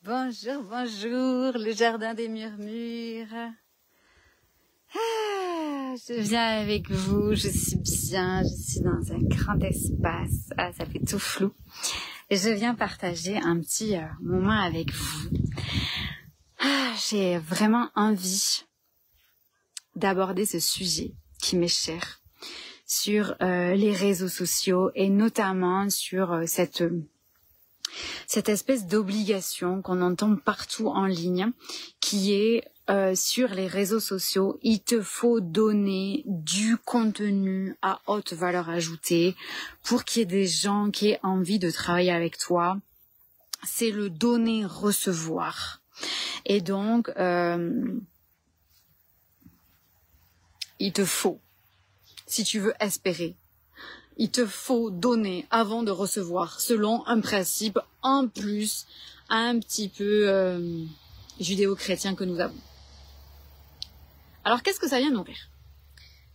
Bonjour, bonjour, le jardin des murmures. Je viens avec vous, je suis bien, je suis dans un grand espace. Ça fait tout flou. Et je viens partager un petit moment avec vous. J'ai vraiment envie d'aborder ce sujet qui m'est cher sur les réseaux sociaux et notamment sur cette espèce d'obligation qu'on entend partout en ligne qui est sur les réseaux sociaux, il te faut donner du contenu à haute valeur ajoutée pour qu'il y ait des gens qui aient envie de travailler avec toi. C'est le donner-recevoir. Et donc, il te faut, si tu veux espérer, il te faut donner avant de recevoir, selon un principe en plus un petit peu judéo-chrétien que nous avons. Alors, qu'est-ce que ça vient nourrir?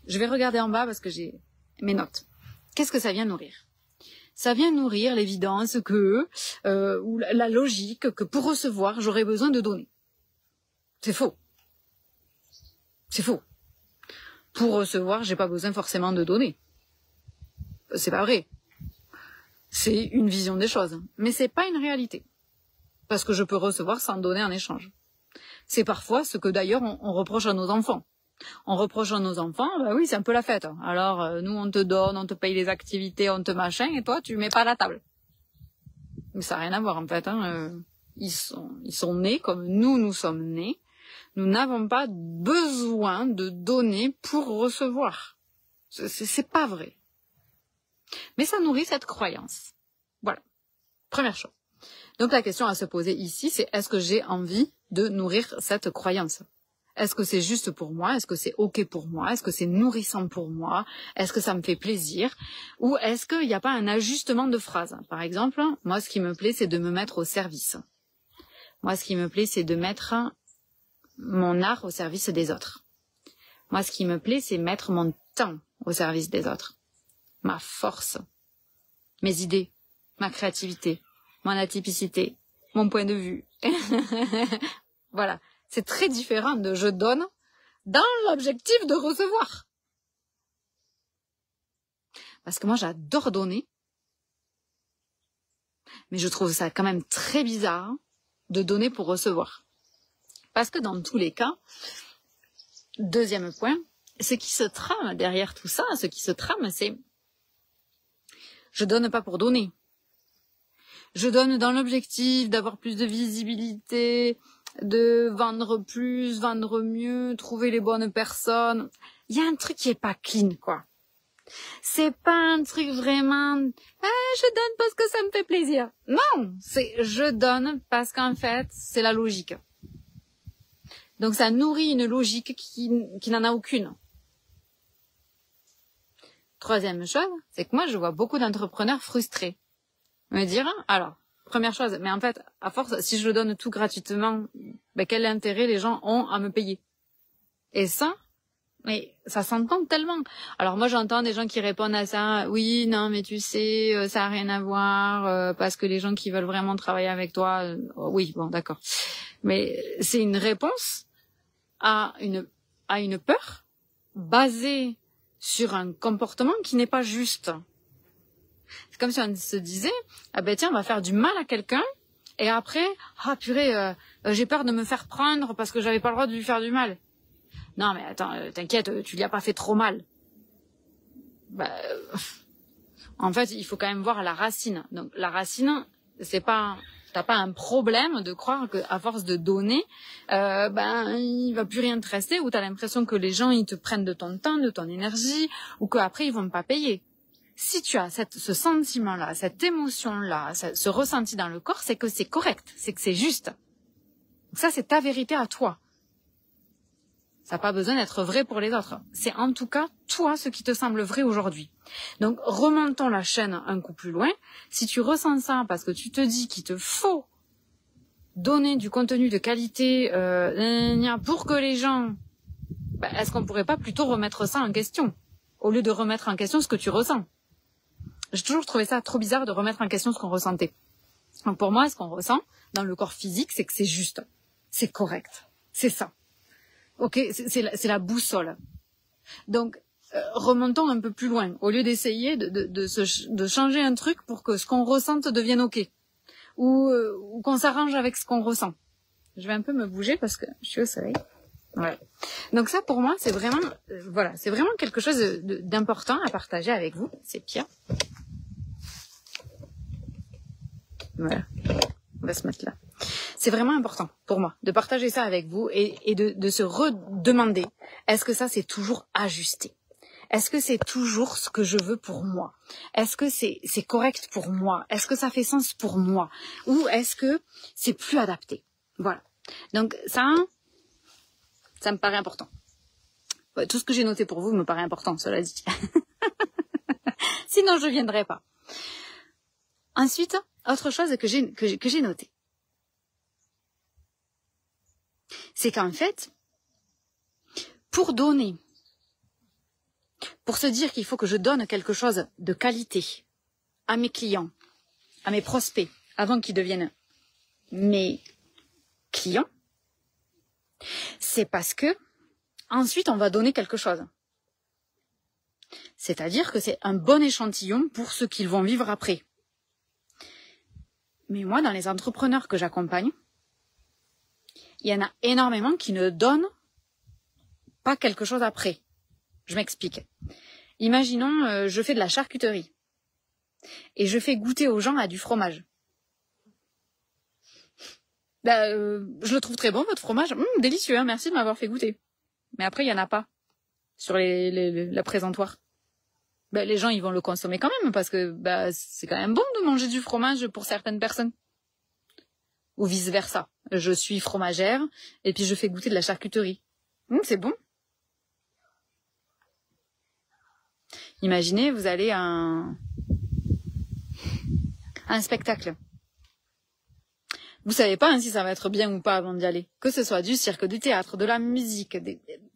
Je vais regarder en bas parce que j'ai mes notes. Qu'est-ce que ça vient nourrir? Ça vient nourrir l'évidence que, ou la logique que pour recevoir, j'aurais besoin de donner. C'est faux. C'est faux. Pour recevoir, j'ai pas besoin forcément de donner. C'est pas vrai. C'est une vision des choses. Mais c'est pas une réalité. Parce que je peux recevoir sans donner en échange. C'est parfois ce que d'ailleurs on reproche à nos enfants. On reproche à nos enfants, bah oui, c'est un peu la fête. Alors, nous, on te donne, on te paye les activités, on te machin, et toi, tu mets pas à la table. Mais ça n'a rien à voir, en fait. Ils sont nés comme nous sommes nés. Nous n'avons pas besoin de donner pour recevoir. C'est pas vrai. Mais ça nourrit cette croyance. Voilà. Première chose. Donc la question à se poser ici, c'est est-ce que j'ai envie de nourrir cette croyance? Est-ce que c'est juste pour moi? Est-ce que c'est OK pour moi? Est-ce que c'est nourrissant pour moi? Est-ce que ça me fait plaisir? Ou est-ce qu'il n'y a pas un ajustement de phrase? Par exemple, moi, ce qui me plaît, c'est de me mettre au service. Moi, ce qui me plaît, c'est de mettre mon art au service des autres. Moi, ce qui me plaît, c'est mettre mon temps au service des autres. Ma force, mes idées, ma créativité, mon atypicité, mon point de vue. Voilà. C'est très différent de je donne dans l'objectif de recevoir. Parce que moi, j'adore donner. Mais je trouve ça quand même très bizarre de donner pour recevoir. Parce que dans tous les cas, deuxième point, ce qui se trame derrière tout ça, ce qui se trame, c'est je donne pas pour donner. Je donne dans l'objectif d'avoir plus de visibilité, de vendre plus, vendre mieux, trouver les bonnes personnes. Il y a un truc qui est pas clean, quoi. C'est pas un truc vraiment, je donne parce que ça me fait plaisir. Non, c'est je donne parce qu'en fait, c'est la logique. Donc ça nourrit une logique qui n'en a aucune. Troisième chose, c'est que moi je vois beaucoup d'entrepreneurs frustrés. Me dire, alors, première chose, mais en fait, à force, si je donne tout gratuitement, quel intérêt les gens ont à me payer? Et ça, mais ça s'entend tellement. Alors moi, j'entends des gens qui répondent à ça, oui, non, mais tu sais, ça a rien à voir, parce que les gens qui veulent vraiment travailler avec toi, oui, bon, d'accord. Mais c'est une réponse à une peur basée sur un comportement qui n'est pas juste. C'est comme si on se disait, tiens, on va faire du mal à quelqu'un, et après, purée, j'ai peur de me faire prendre parce que j'avais pas le droit de lui faire du mal. Non, mais attends, t'inquiète, tu lui as pas fait trop mal. En fait, il faut quand même voir la racine. Donc, la racine, c'est pas, t'as pas un problème de croire que à force de donner, il va plus rien te rester, ou t'as l'impression que les gens, ils te prennent de ton temps, de ton énergie, ou qu'après, ils vont pas payer. Si tu as ce sentiment-là, cette émotion-là, ce ressenti dans le corps, c'est que c'est correct, c'est que c'est juste. Donc ça, c'est ta vérité à toi. Ça n'a pas besoin d'être vrai pour les autres. C'est en tout cas, toi, ce qui te semble vrai aujourd'hui. Donc, remontons la chaîne un coup plus loin. Si tu ressens ça parce que tu te dis qu'il te faut donner du contenu de qualité pour que les gens... est-ce qu'on pourrait pas plutôt remettre ça en question au lieu de remettre en question ce que tu ressens? J'ai toujours trouvé ça trop bizarre de remettre en question ce qu'on ressentait. Donc pour moi, ce qu'on ressent dans le corps physique, c'est que c'est juste, c'est correct, c'est ça. Ok, c'est la boussole. Donc remontons un peu plus loin, au lieu d'essayer de changer un truc pour que ce qu'on ressente devienne ok, ou qu'on s'arrange avec ce qu'on ressent. Je vais un peu me bouger parce que je suis au soleil. Ouais. Donc ça, pour moi, c'est vraiment, voilà, c'est vraiment quelque chose d'important à partager avec vous. C'est Pierre. Voilà. On va se mettre là. C'est vraiment important pour moi de partager ça avec vous et de se redemander, est-ce que ça, c'est toujours ajusté? Est-ce que c'est toujours ce que je veux pour moi? Est-ce que c'est correct pour moi? Est-ce que ça fait sens pour moi? Ou est-ce que c'est plus adapté? Voilà. Donc ça me paraît important. Ouais, tout ce que j'ai noté pour vous me paraît important, cela dit. Sinon, je viendrai pas. Ensuite, autre chose que j'ai noté, c'est qu'en fait, pour donner, pour se dire qu'il faut que je donne quelque chose de qualité à mes clients, à mes prospects, avant qu'ils deviennent mes clients, c'est parce que ensuite on va donner quelque chose. C'est-à-dire que c'est un bon échantillon pour ce qu'ils vont vivre après. Mais moi, dans les entrepreneurs que j'accompagne, il y en a énormément qui ne donnent pas quelque chose après. Je m'explique. Imaginons, je fais de la charcuterie et je fais goûter aux gens à du fromage. Je le trouve très bon, votre fromage. Délicieux, hein, merci de m'avoir fait goûter. Mais après, il n'y en a pas sur la présentoir. Les gens, ils vont le consommer quand même parce que c'est quand même bon de manger du fromage pour certaines personnes. Ou vice-versa. Je suis fromagère et puis je fais goûter de la charcuterie. C'est bon. Imaginez, vous allez à un spectacle. Vous savez pas si ça va être bien ou pas avant d'y aller. Que ce soit du cirque, du théâtre, de la musique,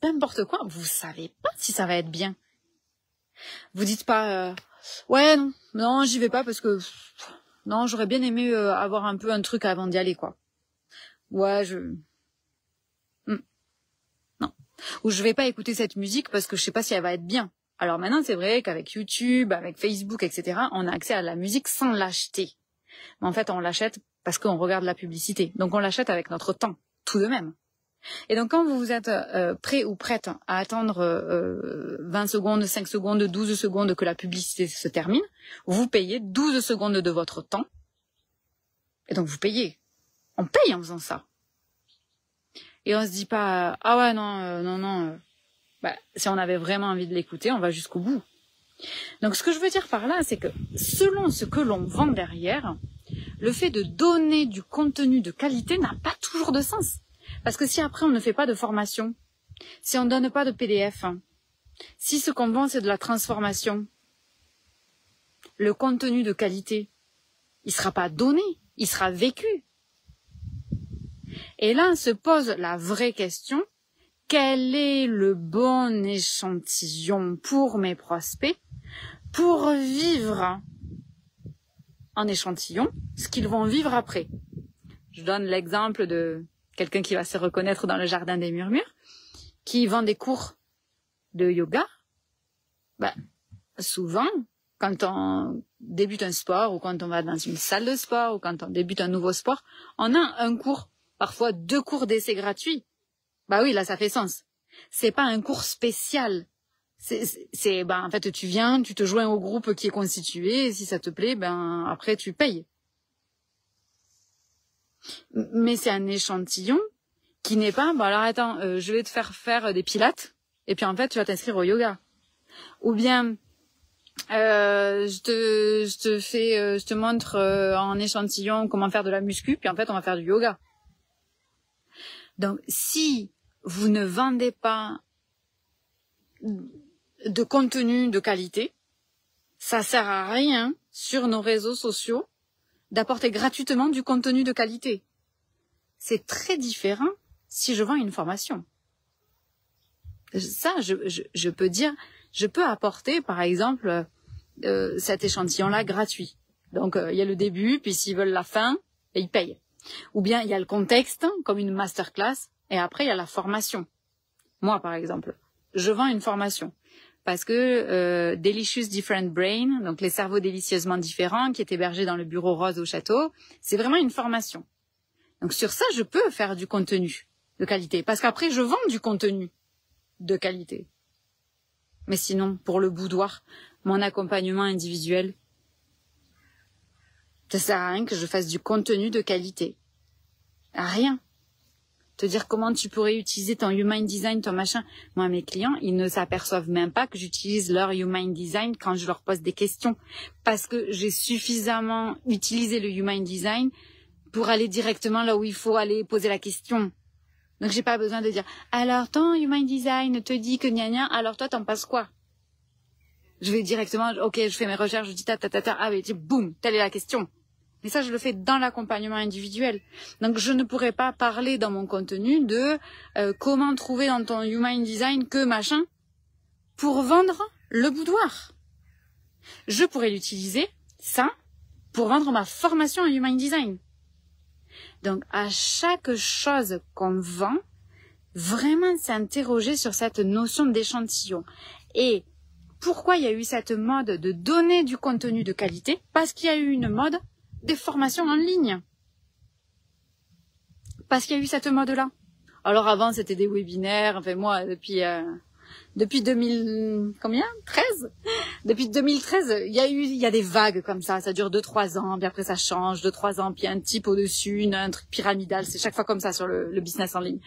n'importe quoi, vous savez pas si ça va être bien. Vous dites pas ouais non j'y vais pas parce que non j'aurais bien aimé avoir un peu un truc avant d'y aller quoi. Ouais non. Ou je vais pas écouter cette musique parce que je sais pas si elle va être bien. Alors maintenant c'est vrai qu'avec YouTube, avec Facebook, etc. on a accès à la musique sans l'acheter. Mais en fait on l'achète parce qu'on regarde la publicité. Donc on l'achète avec notre temps, tout de même. Et donc quand vous êtes prêt ou prête à attendre 20 secondes, 5 secondes, 12 secondes que la publicité se termine, vous payez 12 secondes de votre temps. Et donc vous payez. On paye en faisant ça. Et on se dit pas ah ouais non. Si on avait vraiment envie de l'écouter, on va jusqu'au bout. Donc ce que je veux dire par là, c'est que selon ce que l'on vend derrière, le fait de donner du contenu de qualité n'a pas toujours de sens. Parce que si après on ne fait pas de formation, si on ne donne pas de PDF, si ce qu'on vend c'est de la transformation, le contenu de qualité, il sera pas donné, il sera vécu. Et là se pose la vraie question, quel est le bon échantillon pour mes prospects pour vivre en échantillon ce qu'ils vont vivre après? Je donne l'exemple de quelqu'un qui va se reconnaître dans le jardin des murmures, qui vend des cours de yoga. Souvent, quand on débute un sport ou quand on va dans une salle de sport ou quand on débute un nouveau sport, on a un cours, parfois 2 cours d'essai gratuits. Oui, là, ça fait sens. C'est pas un cours spécial. En fait, tu viens, tu te joins au groupe qui est constitué, et si ça te plaît, après, tu payes. Mais c'est un échantillon qui n'est pas, alors attends, je vais te faire des pilates, et puis en fait, tu vas t'inscrire au yoga. Ou bien, je te montre en échantillon comment faire de la muscu, puis en fait, on va faire du yoga. Donc, si vous ne vendez pas de contenu de qualité, ça sert à rien sur nos réseaux sociaux d'apporter gratuitement du contenu de qualité. C'est très différent si je vends une formation. Ça, je peux dire, je peux apporter, par exemple, cet échantillon-là gratuit. Donc, il y a le début, puis s'ils veulent la fin, ils payent. Ou bien, il y a le contexte, comme une masterclass, et après, il y a la formation. Moi, par exemple, je vends une formation. Parce que Delicious Different Brain, donc les cerveaux délicieusement différents, qui est hébergé dans le bureau rose au château, c'est vraiment une formation. Donc sur ça, je peux faire du contenu de qualité. Parce qu'après, je vends du contenu de qualité. Mais sinon, pour le boudoir, mon accompagnement individuel, ça sert à rien que je fasse du contenu de qualité. À rien. Te dire comment tu pourrais utiliser ton Human Design, ton machin. Moi, mes clients, ils ne s'aperçoivent même pas que j'utilise leur Human Design quand je leur pose des questions. Parce que j'ai suffisamment utilisé le Human Design pour aller directement là où il faut aller poser la question. Donc, j'ai pas besoin de dire, alors ton Human Design te dit que gna gna, alors toi, t'en passes quoi? Je vais directement, ok, je fais mes recherches, je dis ah, mais boum, telle est la question. Mais ça, je le fais dans l'accompagnement individuel. Donc, je ne pourrais pas parler dans mon contenu de comment trouver dans ton Human Design que machin pour vendre le boudoir. Je pourrais l'utiliser, ça, pour vendre ma formation en Human Design. Donc, à chaque chose qu'on vend, vraiment s'interroger sur cette notion d'échantillon. Et pourquoi il y a eu cette mode de donner du contenu de qualité? Parce qu'il y a eu une mode des formations en ligne. Parce qu'il y a eu cette mode-là. Alors avant, c'était des webinaires. Enfin, moi, depuis 2013 Depuis 2013, il y a des vagues comme ça. Ça dure 2-3 ans, puis après ça change, 2-3 ans, puis il y a un type au-dessus, un truc pyramidal. C'est chaque fois comme ça sur le business en ligne.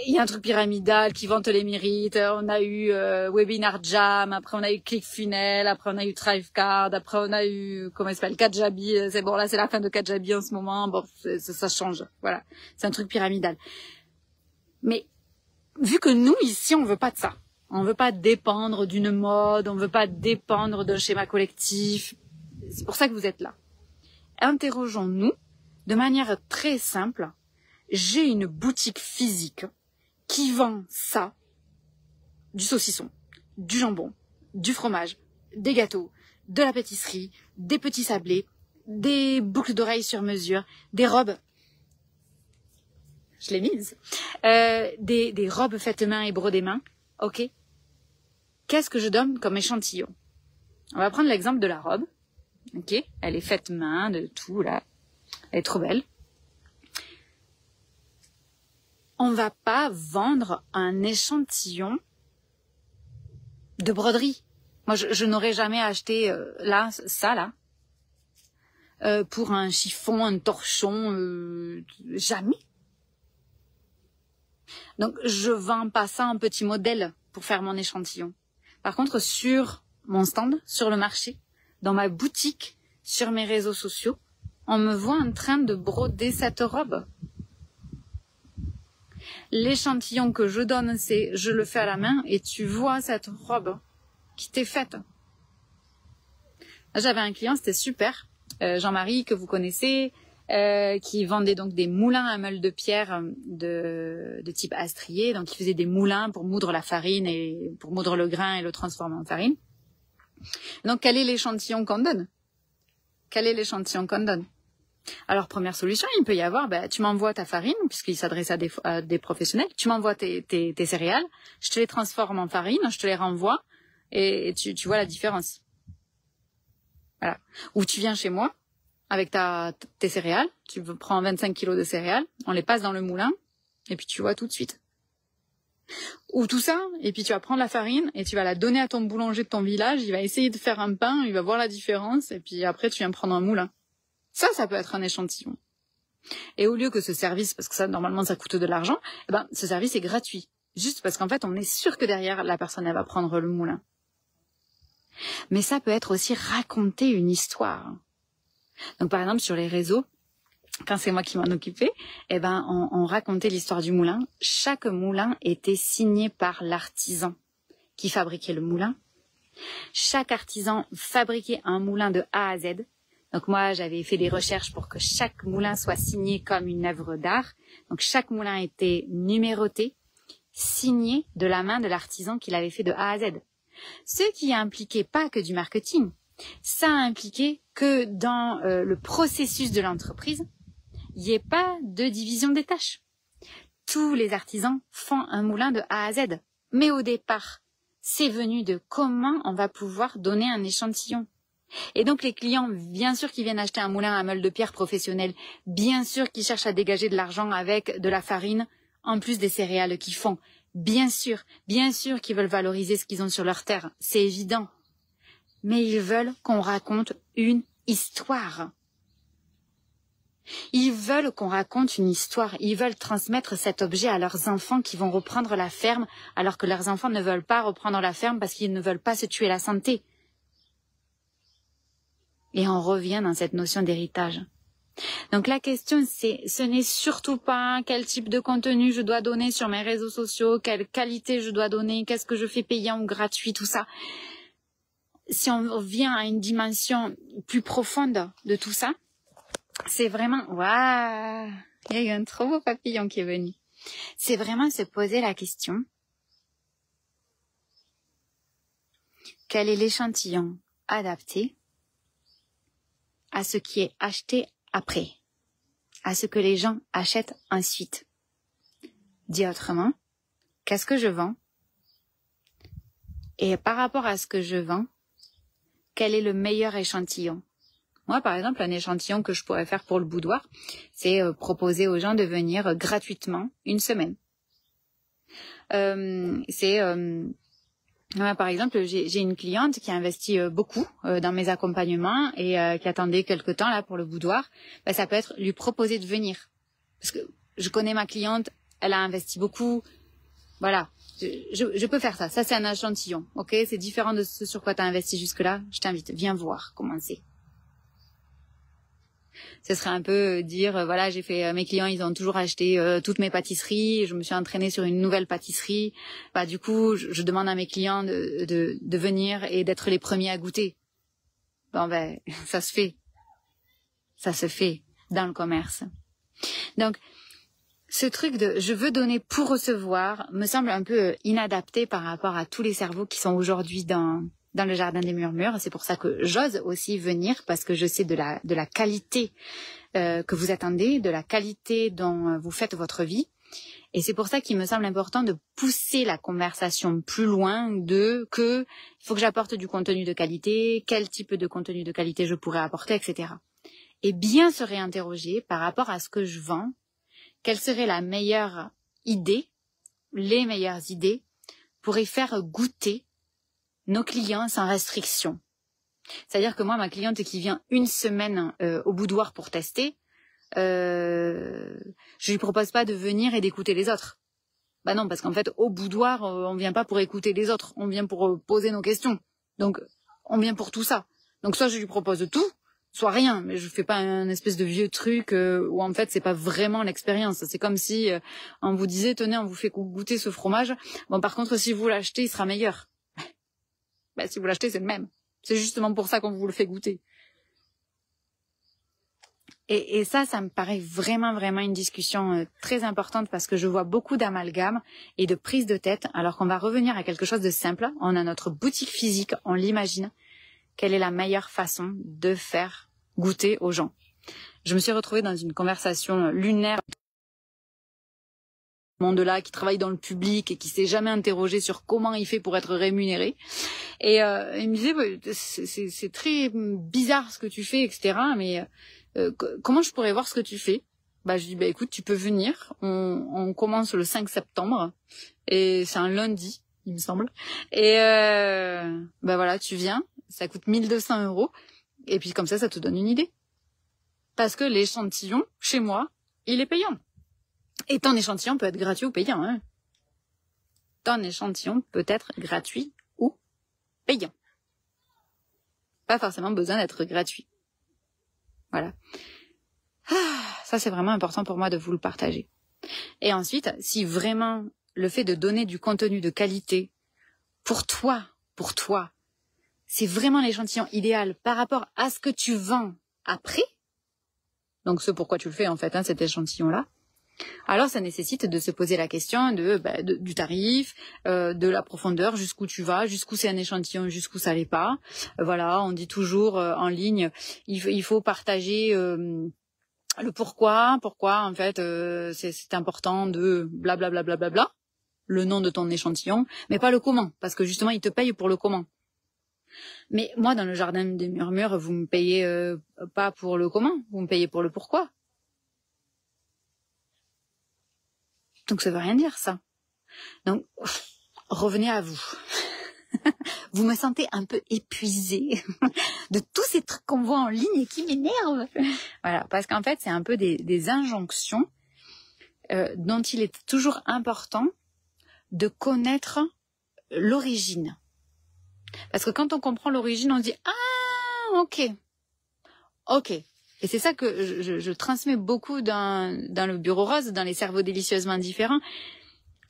Il y a un truc pyramidal qui vante les mérites. On a eu Webinar Jam, après on a eu ClickFunnels, après on a eu Thrivecard, après on a eu, comment il s'appelle, Kajabi. C'est bon, là c'est la fin de Kajabi en ce moment. Bon, ça change. Voilà, c'est un truc pyramidal. Mais vu que nous ici, on veut pas de ça. On veut pas dépendre d'une mode, on veut pas dépendre d'un schéma collectif. C'est pour ça que vous êtes là. Interrogeons-nous de manière très simple. J'ai une boutique physique qui vend ça, du saucisson, du jambon, du fromage, des gâteaux, de la pâtisserie, des petits sablés, des boucles d'oreilles sur mesure, des robes. Je l'ai mise. Des robes faites main et brodées main. Ok. Qu'est-ce que je donne comme échantillon? On va prendre l'exemple de la robe. Ok. Elle est faite main, de tout, là. Elle est trop belle. On va pas vendre un échantillon de broderie. Moi, je n'aurais jamais acheté ça pour un chiffon, un torchon, jamais. Donc, je vends pas ça en petit modèle pour faire mon échantillon. Par contre, sur mon stand, sur le marché, dans ma boutique, sur mes réseaux sociaux, on me voit en train de broder cette robe. L'échantillon que je donne, c'est je le fais à la main et tu vois cette robe qui t'est faite. J'avais un client, c'était super, Jean-Marie, que vous connaissez, qui vendait donc des moulins à meule de pierre de type astrier. Donc, il faisait des moulins pour moudre la farine et pour moudre le grain et le transformer en farine. Donc, quel est l'échantillon qu'on donne? Quel est l'échantillon qu'on donne? Alors, première solution, il peut y avoir, tu m'envoies ta farine, puisqu'il s'adresse à des professionnels, tu m'envoies tes céréales, je te les transforme en farine, je te les renvoie, et tu vois la différence. Voilà. Ou tu viens chez moi, avec tes céréales, tu prends 25 kilos de céréales, on les passe dans le moulin, et puis tu vois tout de suite. Ou tout ça, et puis tu vas prendre la farine, et tu vas la donner à ton boulanger de ton village, il va essayer de faire un pain, il va voir la différence, et puis après tu viens prendre un moulin. Ça peut être un échantillon. Et au lieu que ce service, parce que ça, normalement, ça coûte de l'argent, ce service est gratuit. Juste parce qu'en fait, on est sûr que derrière, la personne, elle va prendre le moulin. Mais ça peut être aussi raconter une histoire. Donc, par exemple, sur les réseaux, quand c'est moi qui m'en occupais, on racontait l'histoire du moulin. Chaque moulin était signé par l'artisan qui fabriquait le moulin. Chaque artisan fabriquait un moulin de A à Z. Donc moi, j'avais fait des recherches pour que chaque moulin soit signé comme une œuvre d'art. Donc chaque moulin était numéroté, signé de la main de l'artisan qui l'avait fait de A à Z. Ce qui impliquait pas que du marketing. Ça a impliqué que dans le processus de l'entreprise, il n'y ait pas de division des tâches. Tous les artisans font un moulin de A à Z. Mais au départ, c'est venu de comment on va pouvoir donner un échantillon. Et donc les clients, bien sûr qu'ils viennent acheter un moulin à meule de pierre professionnel, bien sûr qu'ils cherchent à dégager de l'argent avec de la farine, en plus des céréales qu'ils font. Bien sûr qu'ils veulent valoriser ce qu'ils ont sur leur terre, c'est évident. Mais ils veulent qu'on raconte une histoire. Ils veulent qu'on raconte une histoire. Ils veulent transmettre cet objet à leurs enfants qui vont reprendre la ferme, alors que leurs enfants ne veulent pas reprendre la ferme parce qu'ils ne veulent pas se tuer la santé. Et on revient dans cette notion d'héritage. Donc la question, ce n'est surtout pas quel type de contenu je dois donner sur mes réseaux sociaux, quelle qualité je dois donner, qu'est-ce que je fais payant ou gratuit, tout ça. Si on vient à une dimension plus profonde de tout ça, c'est vraiment... Waouh, il y a eu un trop beau papillon qui est venu. C'est vraiment se poser la question, quel est l'échantillon adapté à ce qui est acheté après, à ce que les gens achètent ensuite. Dit autrement, qu'est-ce que je vends? Et par rapport à ce que je vends, quel est le meilleur échantillon? Moi, par exemple, un échantillon que je pourrais faire pour le boudoir, c'est proposer aux gens de venir gratuitement une semaine. Par exemple, j'ai une cliente qui a investi beaucoup dans mes accompagnements et qui attendait quelque temps là pour le boudoir. Ça peut être lui proposer de venir. Parce que je connais ma cliente, elle a investi beaucoup. Voilà, je peux faire ça. Ça, c'est un échantillon, ok? C'est différent de ce sur quoi tu as investi jusque-là. Je t'invite, viens voir comment c'est. Ce serait un peu dire, voilà, j'ai fait mes clients, ils ont toujours acheté toutes mes pâtisseries, je me suis entraînée sur une nouvelle pâtisserie. Du coup, je demande à mes clients de venir et d'être les premiers à goûter. Ça se fait. Ça se fait dans le commerce. Donc, ce truc de je veux donner pour recevoir me semble un peu inadapté par rapport à tous les cerveaux qui sont aujourd'hui dans le jardin des murmures. C'est pour ça que j'ose aussi venir, parce que je sais de la qualité que vous attendez, de la qualité dont vous faites votre vie. Et c'est pour ça qu'il me semble important de pousser la conversation plus loin il faut que j'apporte du contenu de qualité, quel type de contenu de qualité je pourrais apporter, etc. Et bien se réinterroger par rapport à ce que je vends, quelle serait la meilleure idée, les meilleures idées pour y faire goûter nos clients sans restriction. C'est-à-dire que moi, ma cliente qui vient une semaine au boudoir pour tester, je lui propose pas de venir et d'écouter les autres. Non, parce qu'en fait, au boudoir, on vient pas pour écouter les autres, on vient pour poser nos questions. Donc, on vient pour tout ça. Donc, soit je lui propose tout, soit rien. Mais je fais pas un espèce de vieux truc où en fait, c'est pas vraiment l'expérience. C'est comme si on vous disait, tenez, on vous fait goûter ce fromage. Par contre, si vous l'achetez, il sera meilleur. Si vous l'achetez, c'est le même. C'est justement pour ça qu'on vous le fait goûter. Et ça me paraît vraiment, vraiment une discussion très importante, parce que je vois beaucoup d'amalgames et de prises de tête, alors qu'on va revenir à quelque chose de simple. On a notre boutique physique, on l'imagine. Quelle est la meilleure façon de faire goûter aux gens? Je me suis retrouvée dans une conversation lunaire monde-là, qui travaille dans le public et qui s'est jamais interrogé sur comment il fait pour être rémunéré. Et il me disait, c'est très bizarre ce que tu fais, etc. Mais comment je pourrais voir ce que tu fais? Je dis, écoute, tu peux venir. On commence le 5 septembre et c'est un lundi, il me semble. Et voilà, tu viens. Ça coûte 1 200 €. Et puis comme ça te donne une idée. Parce que l'échantillon, chez moi, il est payant. Et ton échantillon peut être gratuit ou payant. Hein. Ton échantillon peut être gratuit ou payant. Pas forcément besoin d'être gratuit. Voilà. Ça, c'est vraiment important pour moi de vous le partager. Et ensuite, si vraiment le fait de donner du contenu de qualité pour toi, c'est vraiment l'échantillon idéal par rapport à ce que tu vends après, donc ce pourquoi tu le fais en fait, cet échantillon-là, Alors ça nécessite de se poser la question du tarif, de la profondeur, jusqu'où tu vas, jusqu'où c'est un échantillon, jusqu'où ça l'est pas. Voilà, on dit toujours en ligne, il faut partager le pourquoi en fait c'est important de blablabla, bla, bla, bla, bla, le nom de ton échantillon, mais pas le comment, parce que justement ils te payent pour le comment. Mais moi dans le jardin des murmures, vous me payez pas pour le comment, vous me payez pour le pourquoi. Donc ça veut rien dire ça. Donc revenez à vous. Vous me sentez un peu épuisée de tous ces trucs qu'on voit en ligne et qui m'énervent. Voilà, parce qu'en fait c'est un peu des injonctions dont il est toujours important de connaître l'origine. Parce que quand on comprend l'origine, on se dit « Ah, ok. » Et c'est ça que je transmets beaucoup dans le bureau rose, dans les cerveaux délicieusement différents.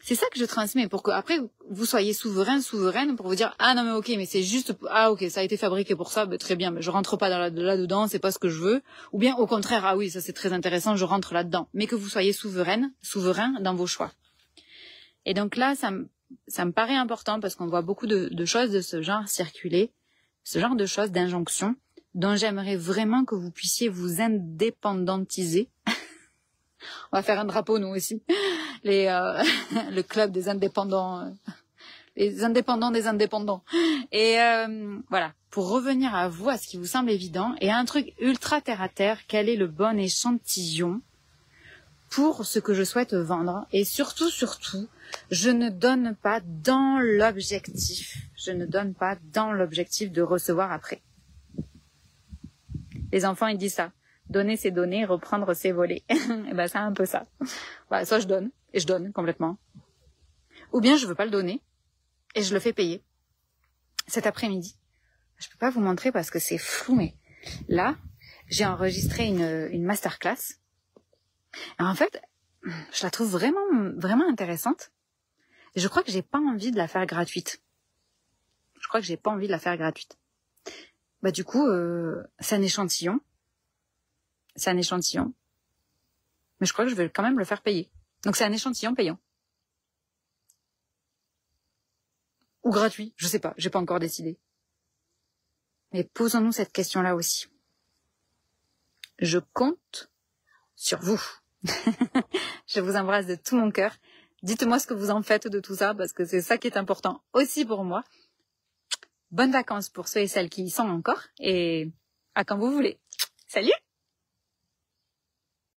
C'est ça que je transmets pour que après vous soyez souveraine pour vous dire « Ah non mais ok, mais c'est juste... Ah ok, ça a été fabriqué pour ça, très bien, mais je rentre pas là-dedans, c'est pas ce que je veux. » Ou bien au contraire « Ah oui, ça c'est très intéressant, je rentre là-dedans. » Mais que vous soyez souverain dans vos choix. Et donc là, ça me paraît important parce qu'on voit beaucoup de choses de ce genre circuler, ce genre de choses, d'injonctions, dont j'aimerais vraiment que vous puissiez vous indépendantiser. On va faire un drapeau, nous aussi. Le club des indépendants, les indépendants des indépendants. Et voilà, pour revenir à vous, à ce qui vous semble évident, et à un truc ultra terre à terre, quel est le bon échantillon pour ce que je souhaite vendre. Et surtout, je ne donne pas dans l'objectif. Je ne donne pas dans l'objectif de recevoir après. Les enfants, ils disent ça. Donner, c'est donner, reprendre, c'est voler. Et ben, c'est un peu ça. Voilà, soit je donne, et je donne complètement. Ou bien je veux pas le donner, et je le fais payer. Cet après-midi. Je peux pas vous montrer parce que c'est flou, mais là, j'ai enregistré une masterclass. Et en fait, je la trouve vraiment intéressante. Et je crois que j'ai pas envie de la faire gratuite. Bah du coup, c'est un échantillon. Mais je crois que je vais quand même le faire payer. Donc c'est un échantillon payant. Ou gratuit, je sais pas, j'ai pas encore décidé. Mais posons-nous cette question-là aussi. Je compte sur vous. Je vous embrasse de tout mon cœur. Dites-moi ce que vous en faites de tout ça, parce que c'est ça qui est important aussi pour moi. Bonnes vacances pour ceux et celles qui y sont encore, et à quand vous voulez. Salut!